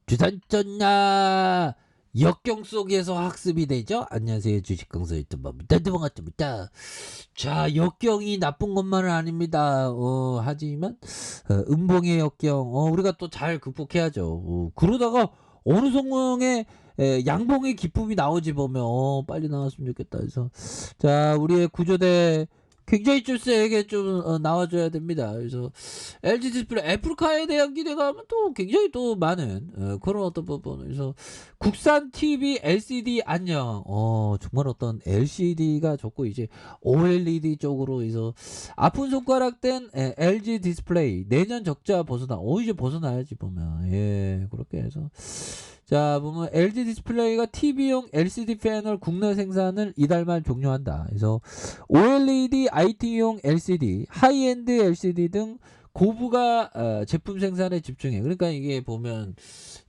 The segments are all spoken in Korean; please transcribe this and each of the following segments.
주산전야 역경 속에서 학습이 되죠. 안녕하세요, 주식강사 유튜버입니다. 반갑습니다. 자, 역경이 나쁜 것만은 아닙니다. 하지만 음봉의 역경 우리가 또 잘 극복해야죠. 그러다가 어느 성공에 양봉의 기쁨이 나오지 보면 빨리 나왔으면 좋겠다 해서, 자, 우리의 구조대 굉장히 좀 세게 좀 나와줘야 됩니다. 그래서 LG 디스플레이 애플카에 대한 기대가 또 굉장히 또 많은 그런 어떤 부분. 그래서 국산 TV LCD 안녕. 정말 어떤 LCD가 좋고, 이제 OLED 쪽으로 해서 아픈 손가락 된 LG 디스플레이 내년 적자 벗어나. 이제 벗어나야지 보면. 예, 그렇게 해서. 자, 보면 LG 디스플레이가 TV용 LCD 패널 국내 생산을 이달 말 종료한다. 그래서 OLED, IT용 LCD, 하이엔드 LCD 등 고부가 제품 생산에 집중해. 그러니까 이게 보면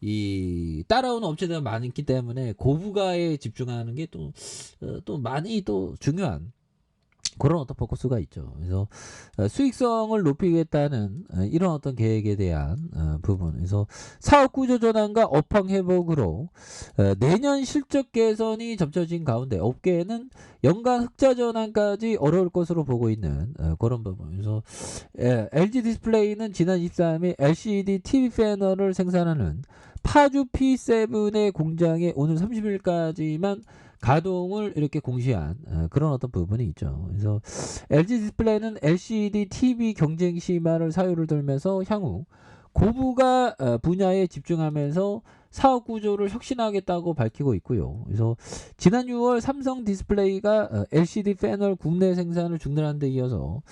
이 따라오는 업체들이 많기 때문에 고부가에 집중하는 게 또 많이 또 중요한 그런 어떤 포커스가 있죠. 그래서 수익성을 높이겠다는 이런 어떤 계획에 대한 부분. 그래서 사업 구조 전환과 업황 회복으로 내년 실적 개선이 점쳐진 가운데 업계에는 연간 흑자 전환까지 어려울 것으로 보고 있는 그런 부분. 그래서 LG 디스플레이는 지난 23일 LCD TV 패널을 생산하는 파주 P7의 공장에 오늘 30일까지만 가동을 이렇게 공시한 그런 어떤 부분이 있죠. 그래서 LG 디스플레이는 LCD TV 경쟁 심화를 사유를 들면서 향후 고부가 분야에 집중하면서 사업 구조를 혁신하겠다고 밝히고 있고요. 그래서 지난 6월 삼성 디스플레이가 LCD 패널 국내 생산을 중단한 데 이어서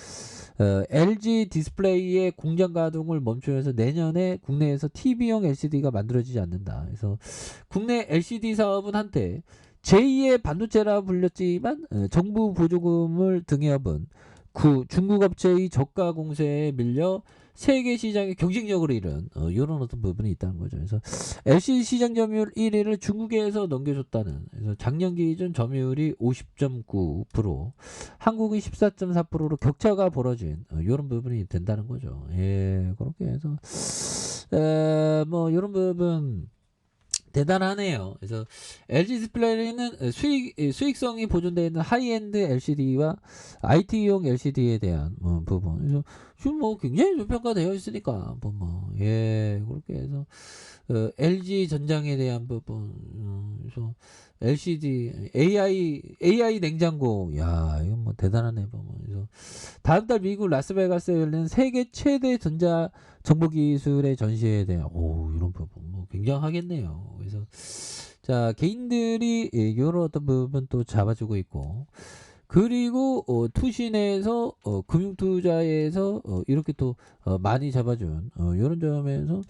LG 디스플레이의 공장 가동을 멈추면서 내년에 국내에서 TV용 LCD가 만들어지지 않는다. 그래서 국내 LCD 사업은 한때 제2의 반도체라 불렸지만 정부 보조금을 등에 업은 중국 업체의 저가 공세에 밀려 세계 시장의 경쟁력을 잃은 이런 어떤 부분이 있다는 거죠. 그래서 LCD 시장 점유율 1위를 중국에서 넘겨줬다는. 그래서 작년 기준 점유율이 50.9%, 한국이 14.4%로 격차가 벌어진 이런 부분이 된다는 거죠. 예, 그렇게 해서 뭐 이런 부분. 대단하네요. 그래서 LG 디스플레이는 수익성이 보존되어 있는 하이엔드 LCD와 IT용 LCD에 대한 부분. 그래서 지금 뭐 굉장히 저평가되어 있으니까 예, 그렇게 해서 LG 전장에 대한 부분. 그래서 LCD AI 냉장고, 야, 이건 뭐 대단하네 그래서 다음 달 미국 라스베가스에 열리는 세계 최대 전자 정보 기술의 전시에 대한 이런 부분 뭐 굉장하겠네요. 그래서 자, 개인들이 이런 어떤 부분 또 잡아주고 있고, 그리고 투신에서 금융투자에서 이렇게 또 많이 잡아준 이런 점에서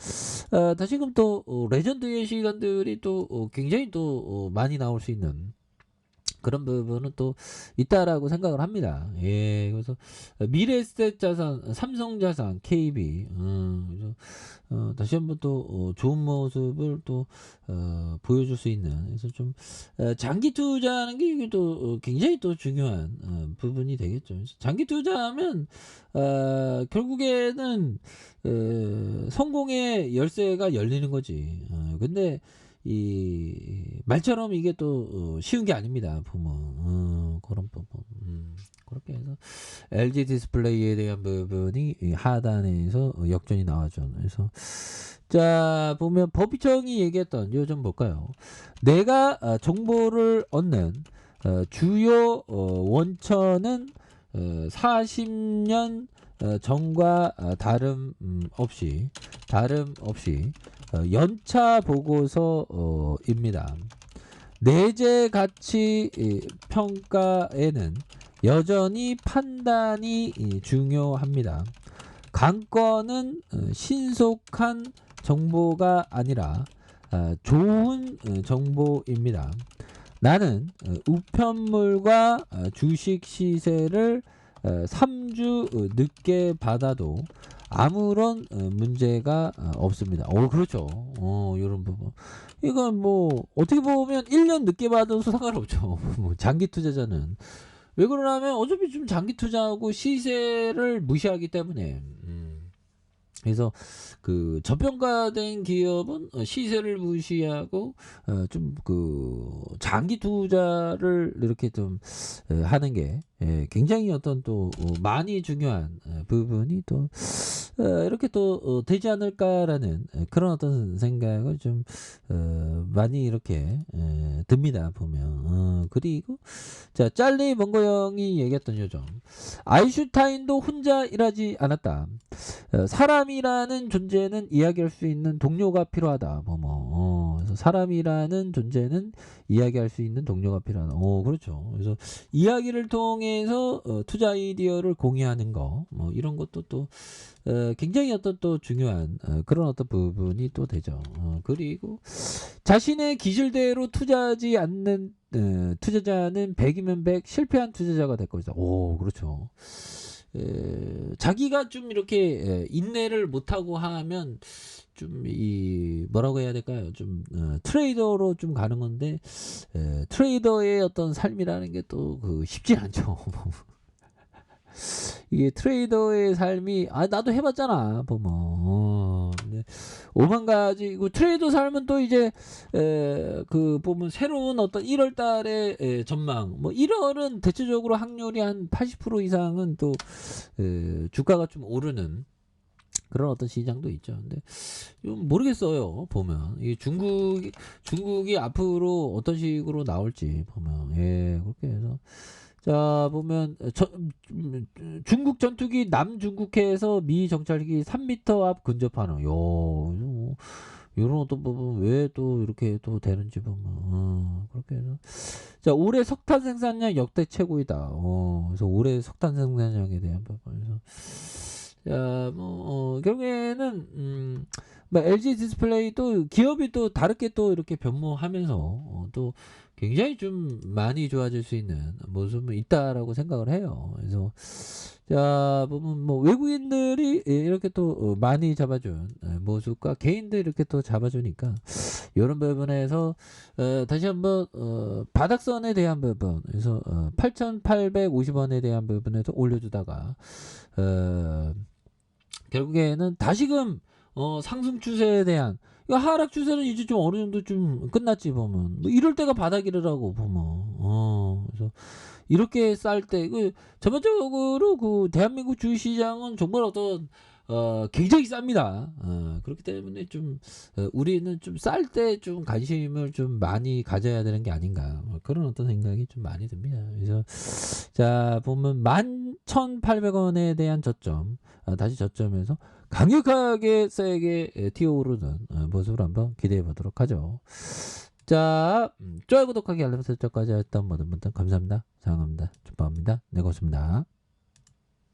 다시금 또 레전드의 시간들이 또 굉장히 또 많이 나올 수 있는 그런 부분은 또 있다라고 생각을 합니다. 예, 그래서 미래에셋 자산, 삼성자산, KB, 그래서 다시 한번 또 좋은 모습을 또 보여줄 수 있는. 그래서 좀 장기 투자하는 게 이게 또 굉장히 또 중요한 부분이 되겠죠. 그래서 장기 투자하면 결국에는 성공의 열쇠가 열리는 거지. 근데 이 말처럼 이게 또 쉬운 게 아닙니다. 보면 그런 부분. 그렇게 해서 LG 디스플레이에 대한 부분이 이 하단에서 역전이 나와죠. 그래서 자, 보면 법이청이 얘기했던 요 좀 볼까요? 내가 정보를 얻는 주요 원천은 40년 전과 다름 없이 연차 보고서입니다. 내재 가치 평가에는 여전히 판단이 중요합니다. 관건은 신속한 정보가 아니라 좋은 정보입니다. 나는 우편물과 주식 시세를 3주 늦게 받아도 아무런 문제가 없습니다. 그렇죠. 이런 부분. 이건 뭐 어떻게 보면 1년 늦게 받아도 상관없죠. 장기 투자자는. 왜 그러냐면 어차피 좀 장기 투자하고 시세를 무시하기 때문에. 그래서 그 저평가된 기업은 시세를 무시하고 좀 그 장기 투자를 이렇게 좀 하는 게 굉장히 어떤 또 많이 중요한 부분이 또 이렇게 또 되지 않을까라는 그런 어떤 생각을 좀 많이 이렇게 듭니다 보면. 그리고 자 짤리 멍거영이 얘기했던 요점, 아인슈타인도 혼자 일하지 않았다. 사람이라는 존재는 이야기할 수 있는 동료가 필요하다. 그래서 사람이라는 존재는 이야기할 수 있는 동료가 필요하다. 그렇죠. 그래서 이야기를 통해서 투자 아이디어를 공유하는 거, 뭐 이런 것도 또 굉장히 어떤 또 중요한 그런 어떤 부분이 또 되죠. 그리고 자신의 기질대로 투자하지 않는 투자자는 100이면 100 실패한 투자자가 될 것이다. 그렇죠. 자기가 좀 이렇게 인내를 못하고 하면 좀 이 뭐라고 해야 될까요? 좀 트레이더로 좀 가는 건데 트레이더의 어떤 삶이라는 게 또 그 쉽지 않죠. 이게 트레이더의 삶이 나도 해봤잖아 보면. 근데 오만 가지 그 트레이더 삶은 또 이제 그 보면 새로운 어떤 1월 달의 전망, 뭐 1월은 대체적으로 확률이 한 80% 이상은 또 주가가 좀 오르는 그런 어떤 시장도 있죠. 근데 좀 모르겠어요 보면 이 중국이 앞으로 어떤 식으로 나올지 보면 그렇게 해서 자 보면 중국 전투기 남중국해에서 미 정찰기 3m 앞 근접하는 요런 어떤 부분 왜 또 이렇게 또 되는지 보면 그렇게 해서 자 올해 석탄 생산량 역대 최고이다. 그래서 올해 석탄 생산량에 대한 부분에서 자 뭐 결국에는 뭐 LG 디스플레이 또 기업이 또 다르게 또 이렇게 변모하면서 또 굉장히 좀 많이 좋아질 수 있는 모습은 있다라고 생각을 해요. 그래서 자 보면 뭐 외국인들이 이렇게 또 많이 잡아준 모습과 개인들 이렇게 또 잡아주니까 이런 부분에서 다시 한번 바닥선에 대한 부분, 그래서 8,850원에 대한 부분에서 올려주다가 결국에는 다시금 상승 추세에 대한 하락 추세는 이제 좀 어느 정도 좀 끝났지 보면. 뭐 이럴 때가 바닥이라고 보면. 그래서 이렇게 쌀 때 그 전반적으로 그 대한민국 주식시장은 정말 어떤 굉장히 쌉니다. 그렇기 때문에 좀 우리는 좀 쌀 때 좀 관심을 좀 많이 가져야 되는 게 아닌가, 뭐 그런 어떤 생각이 좀 많이 듭니다. 그래서 자 보면 11,800원에 대한 저점, 다시 저점에서 강력하게 세게 튀어오르는 모습을 한번 기대해 보도록 하죠. 자, 좋아요, 구독하기, 알람 설정까지 했던 모든 분들 감사합니다. 사랑합니다. 축복합니다. 네, 고맙습니다.